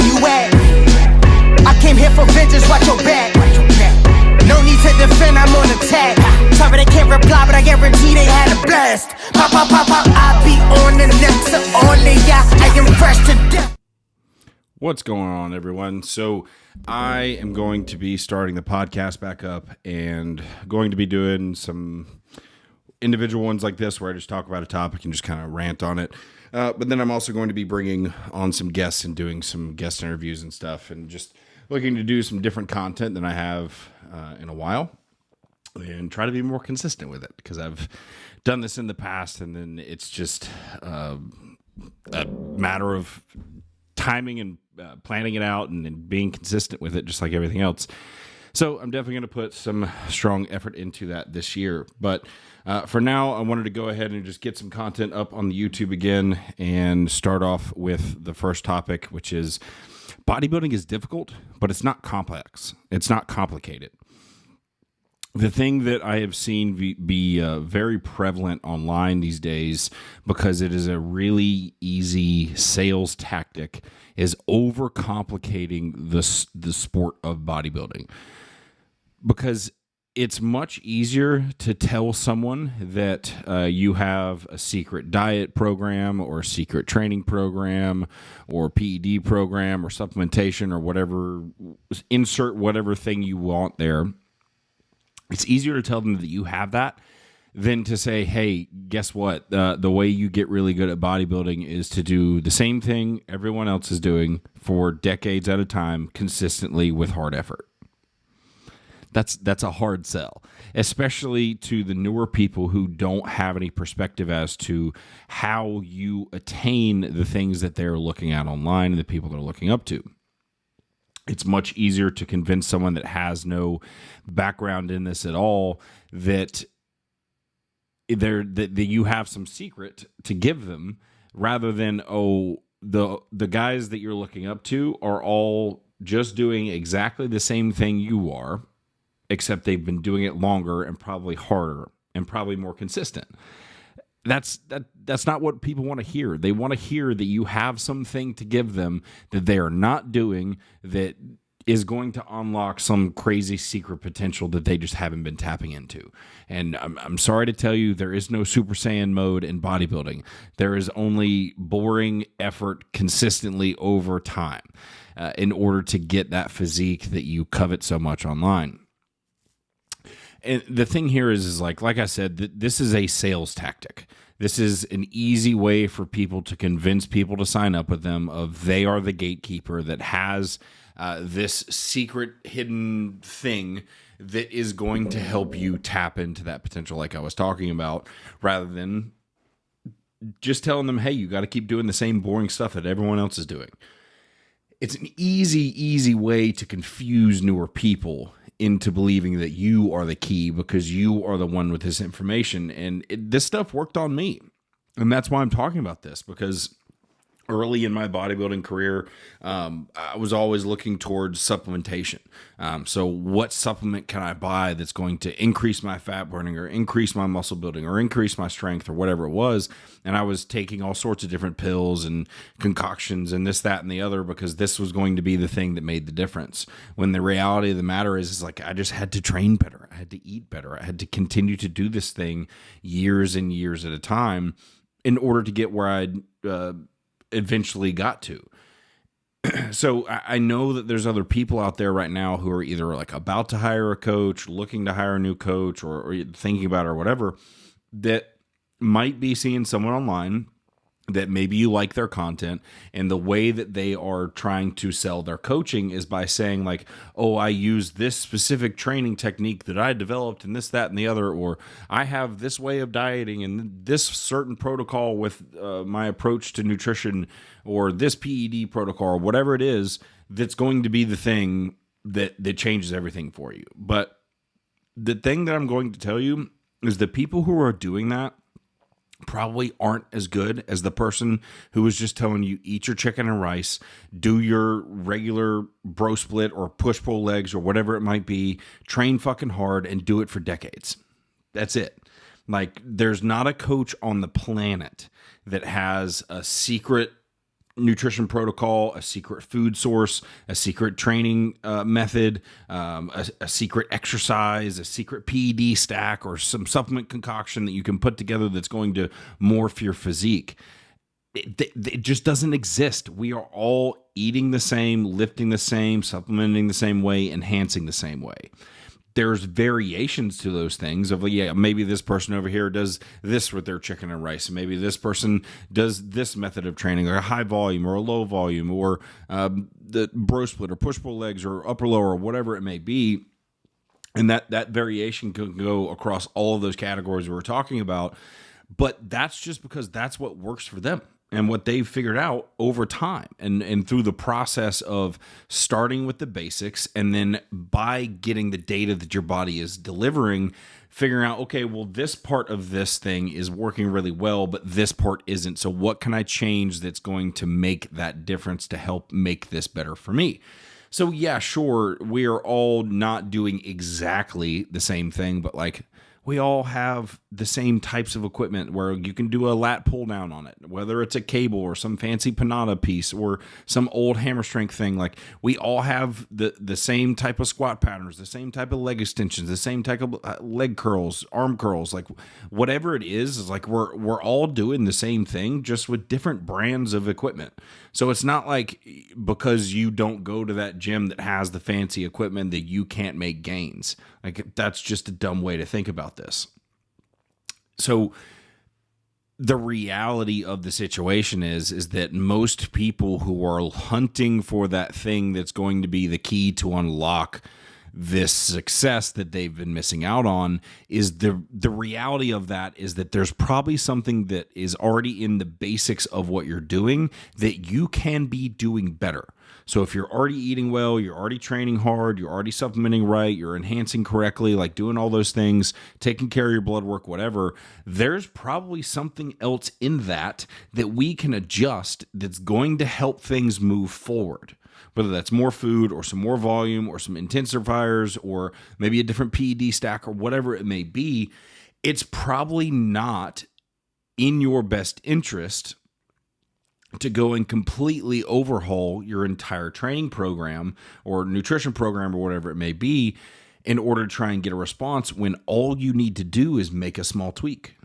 you at? I came here for vengeance, watch your back. No need to defend, I'm on attack. Sorry they can't reply, but I guarantee they had a blast. Pop, pop, pop, pop, I be on the next to only ya. I am fresh to death. What's going on, everyone? So I am going to be starting the podcast back up and going to be doing some individual ones like this where I just talk about a topic and just kind of rant on it. But then I'm also going to be bringing on some guests and doing some guest interviews and stuff and just looking to do some different content than I have in a while and try to be more consistent with it because I've done this in the past and then it's just a matter of timing and planning it out and being consistent with it, just like everything else. So I'm definitely going to put some strong effort into that this year. But for now, I wanted to go ahead and just get some content up on the YouTube again and start off with the first topic, which is bodybuilding is difficult, but it's not complex. It's not complicated. The thing that I have seen be very prevalent online these days, because it is a really easy sales tactic, is overcomplicating the sport of bodybuilding. Because it's much easier to tell someone that you have a secret diet program or a secret training program or PED program or supplementation or whatever, insert whatever thing you want there. It's easier to tell them that you have that than to say, hey, guess what? The way you get really good at bodybuilding is to do the same thing everyone else is doing for decades at a time, consistently with hard effort. That's a hard sell, especially to the newer people who don't have any perspective as to how you attain the things that they're looking at online and the people they're looking up to. It's much easier to convince someone that has no background in this at all that you have some secret to give them, rather than, the guys that you're looking up to are all just doing exactly the same thing you are, except they've been doing it longer and probably harder and probably more consistent. That's not what people want to hear. They want to hear that you have something to give them that they are not doing that is going to unlock some crazy secret potential that they just haven't been tapping into. And I'm sorry to tell you, there is no Super Saiyan mode in bodybuilding. There is only boring effort consistently over time in order to get that physique that you covet so much online. And the thing here is like I said, this is a sales tactic. This is an easy way for people to convince people to sign up with them of they are the gatekeeper that has this secret hidden thing that is going to help you tap into that potential like I was talking about, rather than just telling them, hey, you got to keep doing the same boring stuff that everyone else is doing. It's an easy way to confuse newer people into believing that you are the key because you are the one with this information. And this stuff worked on me. And that's why I'm talking about this, because early in my bodybuilding career, I was always looking towards supplementation. So what supplement can I buy that's going to increase my fat burning or increase my muscle building or increase my strength or whatever it was? And I was taking all sorts of different pills and concoctions and this, that, and the other, because this was going to be the thing that made the difference. When the reality of the matter is like, I just had to train better. I had to eat better. I had to continue to do this thing years and years at a time in order to get where I'd eventually got to. So I know that there's other people out there right now who are either like about to hire a coach, looking to hire a new coach, or thinking about it or whatever, that might be seeing someone online that maybe you like their content, and the way that they are trying to sell their coaching is by saying like, oh, I use this specific training technique that I developed and this, that, and the other, or I have this way of dieting and this certain protocol with my approach to nutrition, or this PED protocol, or whatever it is that's going to be the thing that changes everything for you. But the thing that I'm going to tell you is the people who are doing that probably aren't as good as the person who was just telling you eat your chicken and rice, do your regular bro split or push-pull legs or whatever it might be, train fucking hard and do it for decades. That's it. Like, there's not a coach on the planet that has a secret nutrition protocol, a secret food source, a secret training method, a secret exercise, a secret PED stack, or some supplement concoction that you can put together that's going to morph your physique. It just doesn't exist. We are all eating the same, lifting the same, supplementing the same way, enhancing the same way. There's variations to those things of, yeah, maybe this person over here does this with their chicken and rice. And maybe this person does this method of training, or a high volume or a low volume, or the bro split or push-pull legs or upper lower or whatever it may be. And that variation can go across all of those categories we're talking about. But that's just because that's what works for them and what they've figured out over time and through the process of starting with the basics, and then by getting the data that your body is delivering, figuring out, okay, well, this part of this thing is working really well, but this part isn't. So what can I change that's going to make that difference to help make this better for me? So yeah, sure, we are all not doing exactly the same thing, but like, we all have the same types of equipment where you can do a lat pull down on it, whether it's a cable or some fancy panada piece or some old hammer strength thing. Like, we all have the same type of squat patterns, the same type of leg extensions, the same type of leg curls, arm curls, like whatever it is like we're all doing the same thing, just with different brands of equipment. So it's not like because you don't go to that gym that has the fancy equipment that you can't make gains. Like, that's just a dumb way to think about this. So the reality of the situation is that most people who are hunting for that thing that's going to be the key to unlock this success that they've been missing out on, is the reality of that is that there's probably something that is already in the basics of what you're doing that you can be doing better. So if you're already eating well, you're already training hard, you're already supplementing right, you're enhancing correctly, like doing all those things, taking care of your blood work, whatever, there's probably something else in that we can adjust that's going to help things move forward. Whether that's more food or some more volume or some intensifiers or maybe a different PED stack or whatever it may be, it's probably not in your best interest to go and completely overhaul your entire training program or nutrition program or whatever it may be in order to try and get a response, when all you need to do is make a small tweak.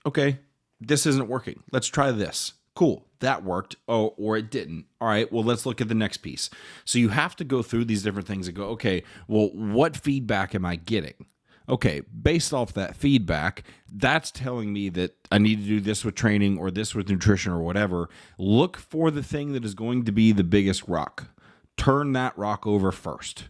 Okay, this isn't working. Let's try this. Cool, that worked. Oh, or it didn't. All right, well, let's look at the next piece. So you have to go through these different things and go, okay, well, what feedback am I getting? Okay, based off that feedback, that's telling me that I need to do this with training or this with nutrition or whatever. Look for the thing that is going to be the biggest rock. Turn that rock over first.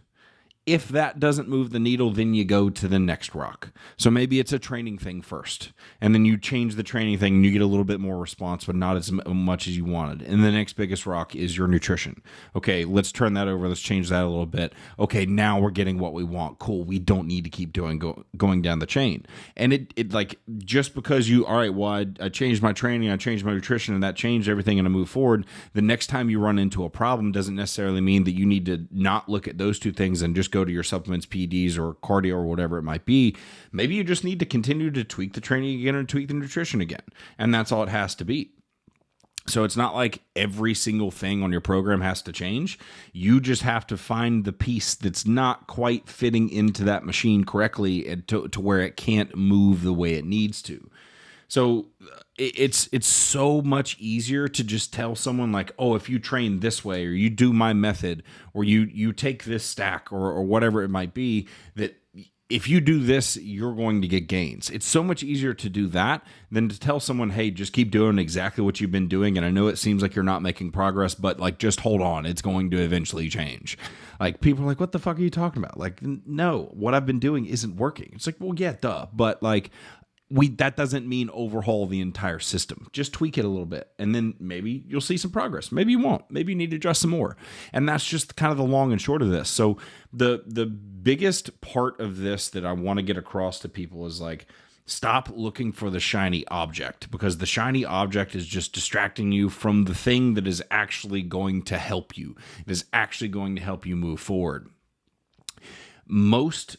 If that doesn't move the needle, then you go to the next rock. So maybe it's a training thing first, and then you change the training thing and you get a little bit more response, but not as much as you wanted. And the next biggest rock is your nutrition. Okay, let's turn that over. Let's change that a little bit. Okay, now we're getting what we want. Cool. We don't need to keep going down the chain. And it like, just because all right, well, I changed my training, I changed my nutrition, and that changed everything, and I move forward. The next time you run into a problem doesn't necessarily mean that you need to not look at those two things and just go to your supplements, PEDs, or cardio, or whatever it might be. Maybe you just need to continue to tweak the training again and tweak the nutrition again. And that's all it has to be. So it's not like every single thing on your program has to change. You just have to find the piece that's not quite fitting into that machine correctly and to where it can't move the way it needs to. So it's so much easier to just tell someone like, oh, if you train this way, or you do my method, or you take this stack, or whatever it might be, that if you do this, you're going to get gains. It's so much easier to do that than to tell someone, hey, just keep doing exactly what you've been doing. And I know it seems like you're not making progress, but like, just hold on. It's going to eventually change. Like, people are like, what the fuck are you talking about? Like, no, what I've been doing isn't working. It's like, well, yeah, duh. But like, that doesn't mean overhaul the entire system. Just tweak it a little bit, and then maybe you'll see some progress. Maybe you won't. Maybe you need to adjust some more. And that's just kind of the long and short of this. So the biggest part of this that I want to get across to people is like, stop looking for the shiny object, because the shiny object is just distracting you from the thing that is actually going to help you. It is actually going to help you move forward. Most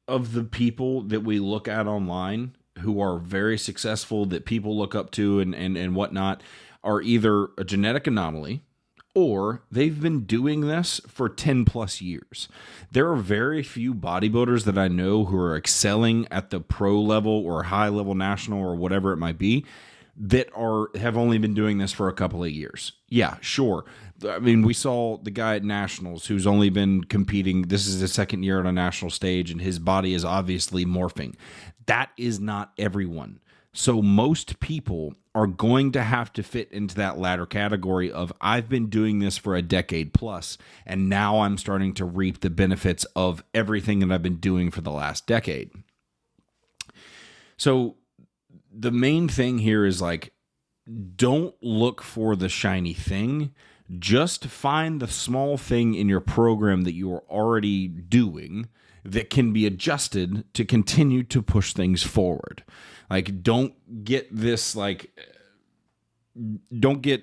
of the people that we look at online who are very successful, that people look up to and whatnot, are either a genetic anomaly or they've been doing this for 10 plus years. There are very few bodybuilders that I know who are excelling at the pro level or high level national or whatever it might be that have only been doing this for a couple of years. Yeah, sure. I mean, we saw the guy at nationals who's only been competing. This is his second year on a national stage, and his body is obviously morphing. That is not everyone. So most people are going to have to fit into that latter category of I've been doing this for a decade plus, and now I'm starting to reap the benefits of everything that I've been doing for the last decade. So the main thing here is like, don't look for the shiny thing. Just find the small thing in your program that you are already doing that can be adjusted to continue to push things forward. Like, don't get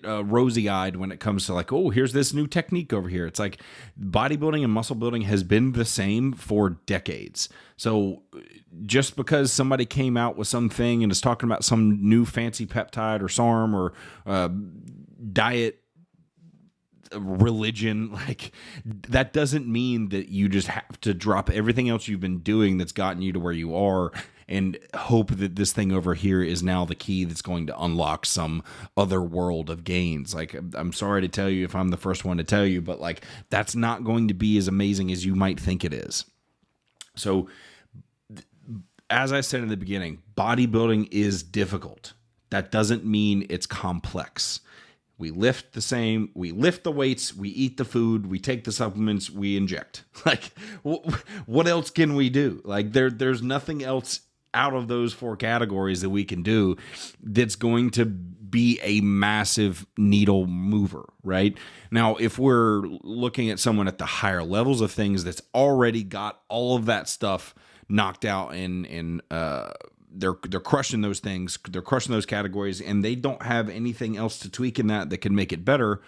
rosy-eyed when it comes to like, oh, here's this new technique over here. It's like bodybuilding and muscle building has been the same for decades. So just because somebody came out with something and is talking about some new fancy peptide or SARM or diet religion, like that doesn't mean that you just have to drop everything else you've been doing that's gotten you to where you are and hope that this thing over here is now the key that's going to unlock some other world of gains. Like, I'm sorry to tell you if I'm the first one to tell you, but like that's not going to be as amazing as you might think it is. So as I said in the beginning, bodybuilding is difficult. That doesn't mean it's complex. We lift the same, we lift the weights, we eat the food, we take the supplements, we inject. Like, what else can we do? Like, there's nothing else out of those four categories that we can do that's going to be a massive needle mover, right? Now, if we're looking at someone at the higher levels of things that's already got all of that stuff knocked out and they're crushing those things, they're crushing those categories, and they don't have anything else to tweak in that can make it better.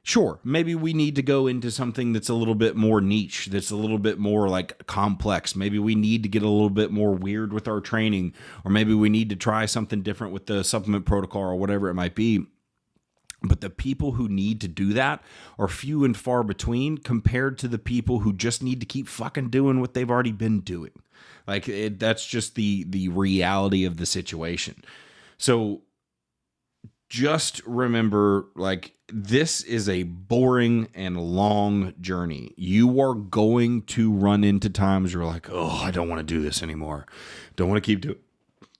Sure, maybe we need to go into something that's a little bit more niche, that's a little bit more like complex. Maybe we need to get a little bit more weird with our training, or maybe we need to try something different with the supplement protocol or whatever it might be. But the people who need to do that are few and far between compared to the people who just need to keep fucking doing what they've already been doing. Like, that's just the reality of the situation. So just remember, like, this is a boring and long journey. You are going to run into times where you're like, oh, I don't want to do this anymore. Don't want to keep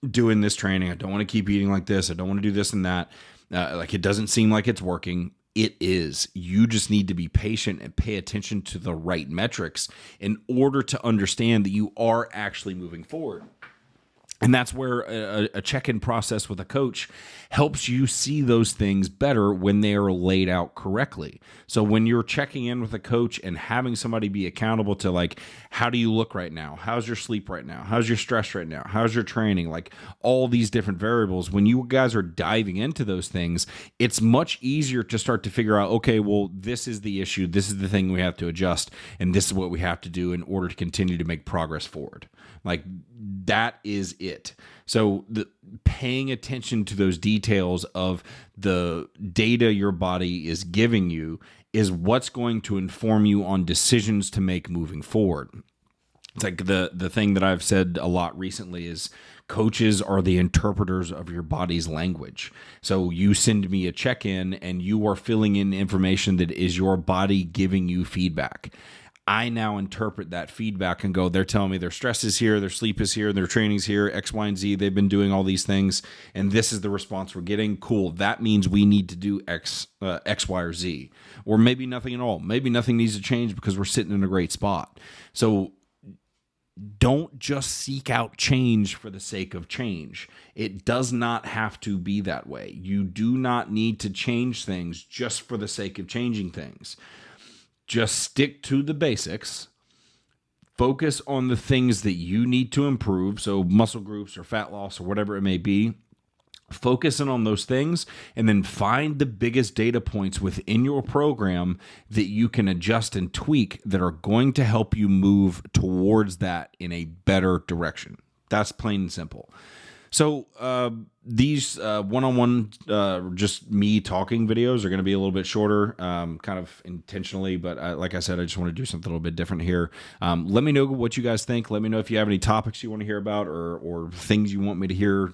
doing this training. I don't want to keep eating like this. I don't want to do this and that. Like, it doesn't seem like it's working. It is. You just need to be patient and pay attention to the right metrics in order to understand that you are actually moving forward. And that's where a check-in process with a coach helps you see those things better when they are laid out correctly. So when you're checking in with a coach and having somebody be accountable to, like, how do you look right now? How's your sleep right now? How's your stress right now? How's your training? Like, all these different variables. When you guys are diving into those things, it's much easier to start to figure out, okay, well, this is the issue. This is the thing we have to adjust. And this is what we have to do in order to continue to make progress forward. Like, that is it. So paying attention to those details of the data your body is giving you is what's going to inform you on decisions to make moving forward. It's like the thing that I've said a lot recently is coaches are the interpreters of your body's language. So you send me a check-in and you are filling in information that is your body giving you feedback. I now interpret that feedback and go, they're telling me their stress is here, their sleep is here, their training's here, X, Y, and Z. They've been doing all these things, and this is the response we're getting. Cool. That means we need to do X, Y, or Z. Or maybe nothing at all. Maybe nothing needs to change because we're sitting in a great spot. So don't just seek out change for the sake of change. It does not have to be that way. You do not need to change things just for the sake of changing things. Just stick to the basics, focus on the things that you need to improve, so muscle groups or fat loss or whatever it may be. Focus in on those things and then find the biggest data points within your program that you can adjust and tweak that are going to help you move towards that in a better direction. That's plain and simple. So these one-on-one, just me talking videos are going to be a little bit shorter, kind of intentionally. But like I said, I just want to do something a little bit different here. Let me know what you guys think. Let me know if you have any topics you want to hear about, or things you want me to hear,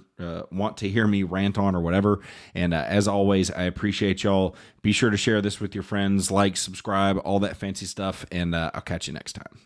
me rant on, or whatever. And as always, I appreciate y'all. Be sure to share this with your friends, like, subscribe, all that fancy stuff, and I'll catch you next time.